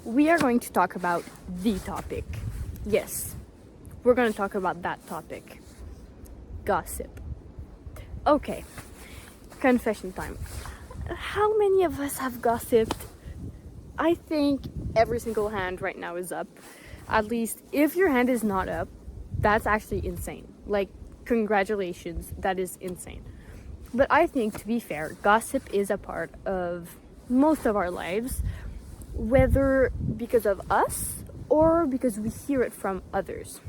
we are going to talk about the topic. Yes, we're going to talk about that topic. Gossip. Okay, confession time. How many of us have gossiped? I think every single hand right now is up. At least if your hand is not up, that's actually insane. Like, congratulations, that is insane. But I think, to be fair, gossip is a part of most of our lives, whether because of us or because we hear it from others.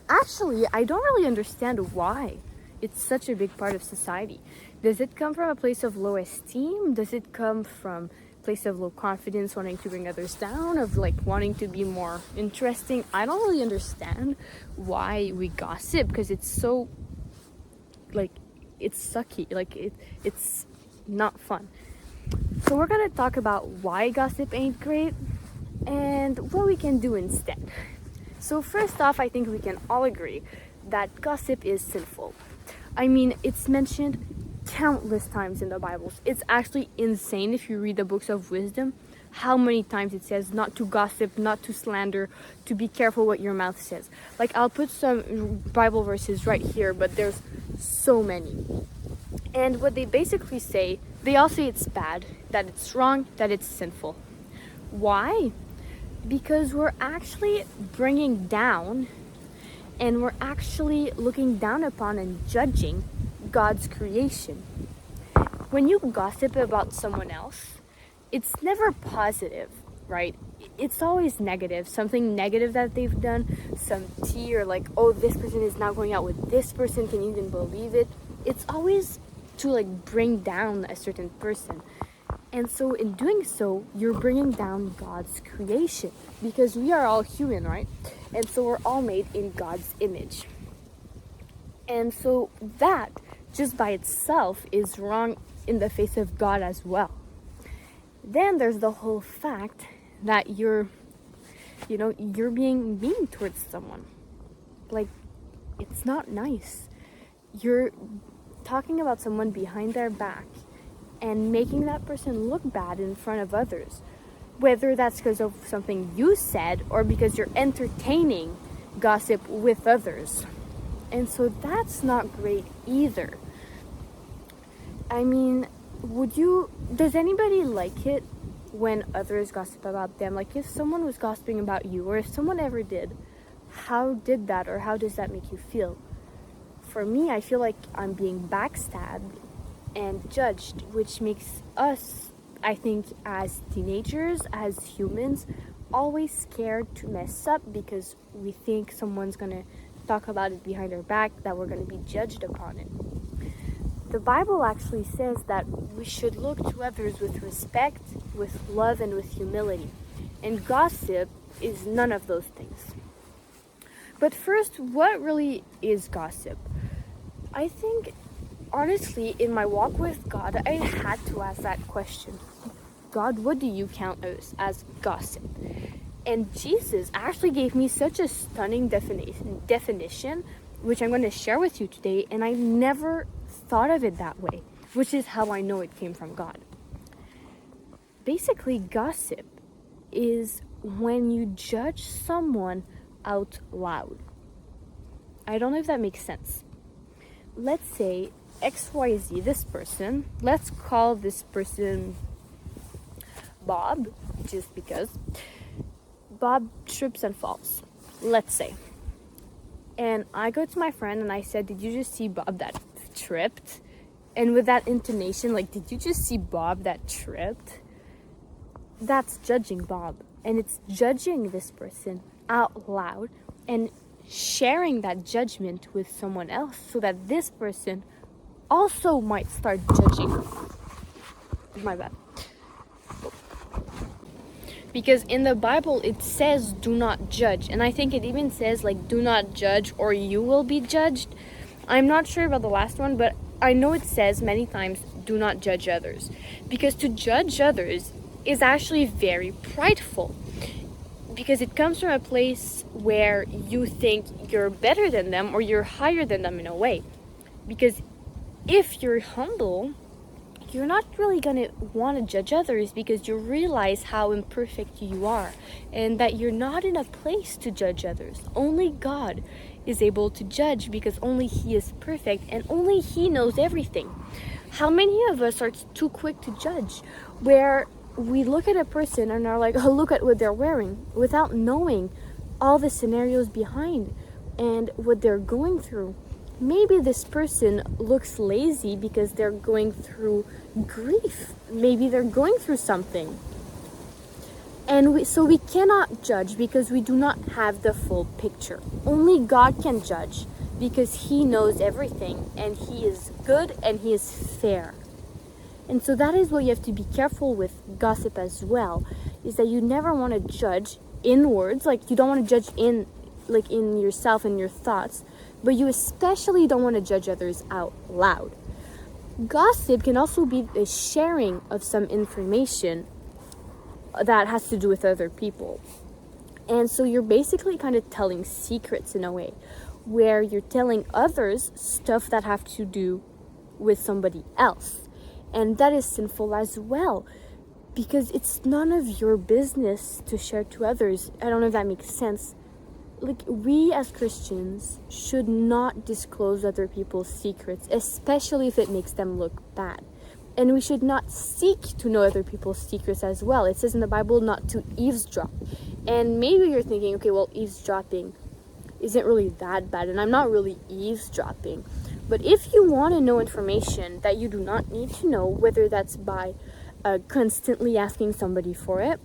Actually, I don't really understand why it's such a big part of society. Does it come from a place of low esteem? Does it come from a place of low confidence, wanting to bring others down, of like wanting to be more interesting? I don't really understand why we gossip, because it's so, like, it's sucky, like it's not fun. So we're gonna talk about why gossip ain't great and what we can do instead. So first off, I think we can all agree that gossip is sinful. I mean, it's mentioned countless times in the Bibles. It's actually insane if you read the books of wisdom how many times it says not to gossip, not to slander, to be careful what your mouth says. Like, I'll put some Bible verses right here, but there's so many. And what they basically say, they all say it's bad, that it's wrong, that it's sinful. Why? Because we're actually bringing down and we're actually looking down upon and judging God's creation. When you gossip about someone else, it's never positive, right? It's always negative, something negative that they've done, some tea, or like, oh, this person is now going out with this person, can you even believe it? It's always to like bring down a certain person. And so in doing so, you're bringing down God's creation, because we are all human, right? And so we're all made in God's image. And so that just by itself is wrong in the face of God as well. Then there's the whole fact that you're being mean towards someone. Like, it's not nice. You're talking about someone behind their back and making that person look bad in front of others. Whether that's because of something you said or because you're entertaining gossip with others. And so that's not great either. I mean, does anybody like it when others gossip about them? Like, if someone was gossiping about you, or if someone ever did, how did that, or how does that make you feel? For me, I feel like I'm being backstabbed and judged, which makes us, I think, as teenagers, as humans, always scared to mess up because we think someone's gonna talk about it behind our back, that we're gonna be judged upon it. The Bible actually says that we should look to others with respect, with love, and with humility. And gossip is none of those things. But first, what really is gossip? I think, honestly, in my walk with God, I had to ask that question. God, what do you count as gossip? And Jesus actually gave me such a stunning definition, which I'm going to share with you today, and I never thought of it that way, which is how I know it came from God. Basically, gossip is when you judge someone out loud. I don't know if that makes sense. Let's say XYZ, this person, let's call this person Bob, just because. Bob trips and falls, let's say. And I go to my friend and I said, did you just see Bob that tripped? And with that intonation, like, did you just see Bob that tripped? That's judging Bob. And it's judging this person out loud and sharing that judgment with someone else so that this person also might start judging. My bad. Because in the Bible, it says do not judge. And I think it even says, like, do not judge or you will be judged. I'm not sure about the last one, but I know it says many times, do not judge others. Because to judge others is actually very prideful. Because it comes from a place where you think you're better than them or you're higher than them in a way. Because if you're humble, you're not really going to want to judge others because you realize how imperfect you are and that you're not in a place to judge others. Only God is able to judge because only He is perfect and only He knows everything. How many of us are too quick to judge, where we look at a person and are like, oh, look at what they're wearing, without knowing all the scenarios behind and what they're going through. Maybe this person looks lazy because they're going through grief. Maybe they're going through something. And so we cannot judge because we do not have the full picture. Only God can judge because He knows everything and He is good and He is fair. And so that is what you have to be careful with gossip as well, is that you never want to judge inwards, like you don't want to judge in yourself and your thoughts, but you especially don't want to judge others out loud. Gossip can also be a sharing of some information that has to do with other people. And so you're basically kind of telling secrets in a way, where you're telling others stuff that have to do with somebody else. And that is sinful as well, because it's none of your business to share to others. I don't know if that makes sense. Like, we as Christians should not disclose other people's secrets, especially if it makes them look bad. And we should not seek to know other people's secrets as well. It says in the Bible not to eavesdrop. And maybe you're thinking, okay, well, eavesdropping isn't really that bad, and I'm not really eavesdropping. But if you want to know information that you do not need to know, whether that's by constantly asking somebody for it,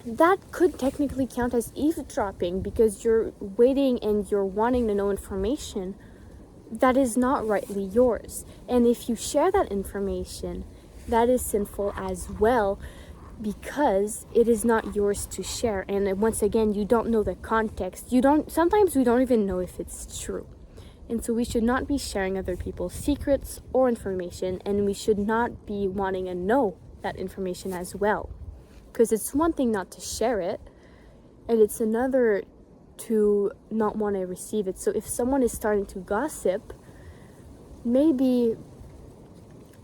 that could technically count as eavesdropping, because you're waiting and you're wanting to know information that is not rightly yours. And if you share that information, that is sinful as well, because it is not yours to share. And once again, you don't know the context. Sometimes we don't even know if it's true. And so we should not be sharing other people's secrets or information, and we should not be wanting to know that information as well. Because it's one thing not to share it, and it's another to not want to receive it. So if someone is starting to gossip, maybe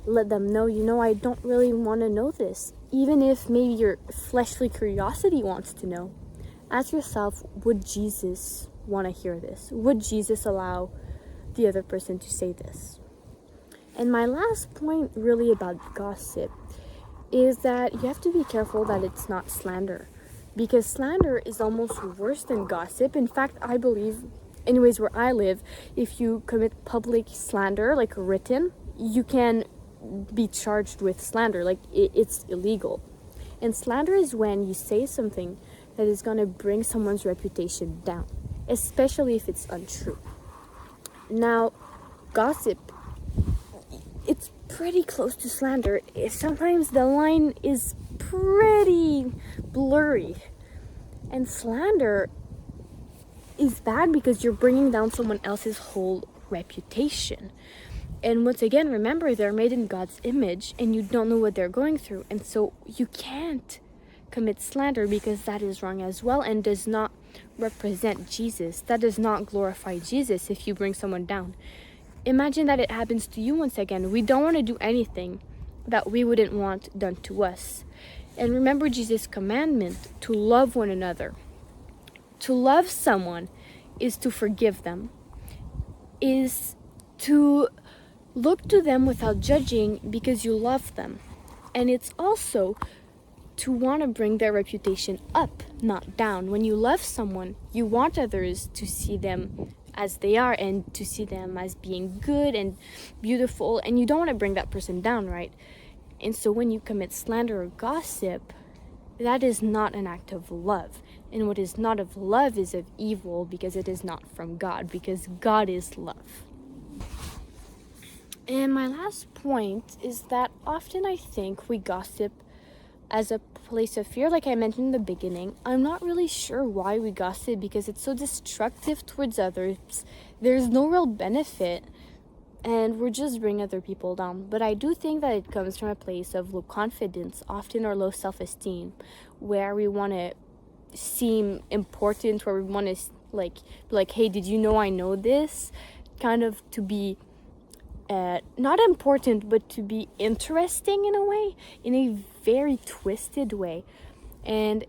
let them know, I don't really want to know this. Even if maybe your fleshly curiosity wants to know. Ask yourself, would Jesus want to hear this? Would Jesus allow the other person to say this? And my last point really about gossip is that you have to be careful that it's not slander, because slander is almost worse than gossip. In fact, I believe, anyways, where I live, if you commit public slander, like written, you can be charged with slander. Like, it's illegal. And slander is when you say something that is going to bring someone's reputation down, especially if it's untrue. Now, gossip, it's pretty close to slander. Sometimes the line is pretty blurry. And slander is bad because you're bringing down someone else's whole reputation. And once again, remember, they're made in God's image, and you don't know what they're going through. And so you can't commit slander, because that is wrong as well and does not represent Jesus. That does not glorify Jesus if you bring someone down. Imagine that it happens to you once again. We don't want to do anything that we wouldn't want done to us. And remember Jesus' commandment to love one another. To love someone is to forgive them, is to look to them without judging because you love them. And it's also to want to bring their reputation up, not down. When you love someone, you want others to see them as they are and to see them as being good and beautiful, and you don't want to bring that person down, right? And so when you commit slander or gossip, that is not an act of love. And what is not of love is of evil, because it is not from God, because God is love. And my last point is that often I think we gossip as a place of fear, like I mentioned in the beginning. I'm not really sure why we gossip, because it's so destructive towards others. There's no real benefit, and we're just bringing other people down. But I do think that it comes from a place of low confidence, often, or low self-esteem, where we want to seem important, where we want to be like, hey, did you know I know this? Kind of to be not important, but to be interesting in a way, in a very twisted way. And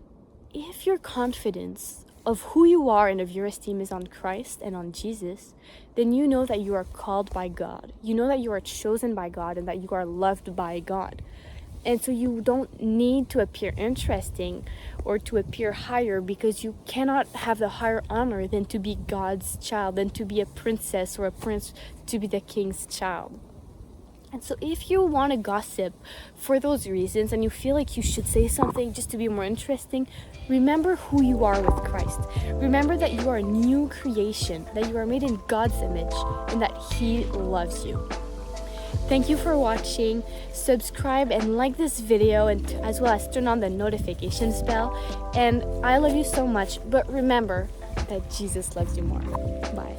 if your confidence of who you are and of your esteem is on Christ and on Jesus, then you know that you are called by God. You know that you are chosen by God and that you are loved by God. And so you don't need to appear interesting or to appear higher, because you cannot have the higher honor than to be God's child, than to be a princess or a prince, to be the king's child. And so if you want to gossip for those reasons and you feel like you should say something just to be more interesting, remember who you are with Christ. Remember that you are a new creation, that you are made in God's image, and that He loves you. Thank you for watching. Subscribe and like this video, and as well as turn on the notifications bell. And I love you so much, but remember that Jesus loves you more. Bye.